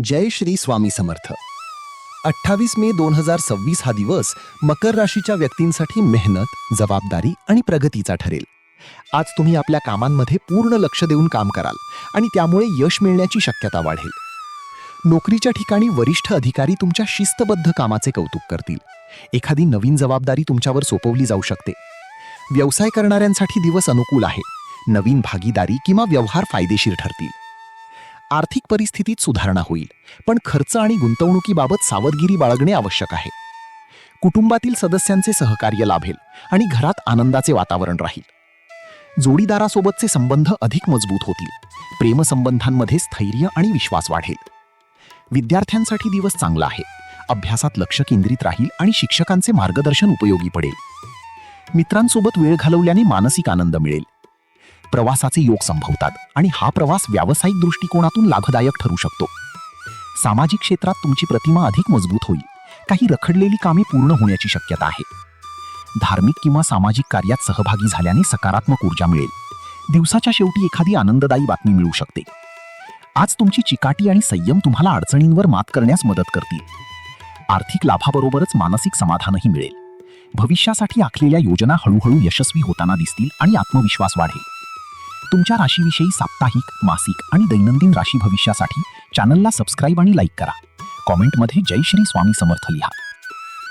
जय श्री स्वामी समर्थ. 28 मे 2026 हा दिवस मकर राशीच्या व्यक्तींसाठी मेहनत, जबाबदारी आणि प्रगतीचा ठरेल. आज तुम्ही आपल्या कामांमध्ये पूर्ण लक्ष देऊन काम कराल आणि त्यामुळे यश मिळण्याची शक्यता वाढेल. नोकरीच्या ठिकाणी वरिष्ठ अधिकारी तुमच्या शिस्तबद्ध कामाचे कौतुक करतील. एखादी नवीन जबाबदारी तुमच्यावर सोपवली जाऊ शकते. व्यवसाय करणाऱ्यांसाठी दिवस अनुकूल आहे. नवीन भागीदारी किंवा व्यवहार फायदेशीर ठरतील. आर्थिक परिस्थितीत सुधारणा होईल, पण खर्च आणि गुंतवणुकीबाबत सावधगिरी बाळगणे आवश्यक आहे. कुटुंबातील सदस्यांचे सहकार्य लाभेल आणि घरात आनंदाचे वातावरण राहील. जोडीदारासोबतचे संबंध अधिक मजबूत होतील. प्रेमसंबंधांमध्ये स्थैर्य आणि विश्वास वाढेल. विद्यार्थ्यांसाठी दिवस चांगला आहे. अभ्यासात लक्ष केंद्रित राहील आणि शिक्षकांचे मार्गदर्शन उपयोगी पडेल. मित्रांसोबत वेळ घालवल्याने मानसिक आनंद मिळेल. प्रवासाचे योग संभवतात आणि हा प्रवास व्यावसायिक दृष्टिकोनातून लाभदायक ठरू शकतो. सामाजिक क्षेत्रात तुमची प्रतिमा अधिक मजबूत होईल. काही रखडलेली कामे पूर्ण होण्याची शक्यता आहे. धार्मिक किंवा सामाजिक कार्यात सहभागी झाल्याने सकारात्मक ऊर्जा मिळेल. दिवसाच्या शेवटी एखादी आनंददायी बातमी मिळू शकते. आज तुमची चिकाटी आणि संयम तुम्हाला अडचणींवर मात करण्यास मदत करतील. आर्थिक लाभाबरोबरच मानसिक समाधानही मिळेल. भविष्यासाठी आखलेल्या योजना हळूहळू यशस्वी होताना दिसतील आणि आत्मविश्वास वाढेल. तुमच्या राशीविषयी साप्ताहिक, मासिक आणि दैनंदिन राशी भविष्यासाठी चॅनलला सबस्क्राईब आणि लाईक करा. कॉमेंटमध्ये जय श्री स्वामी समर्थ लिहा.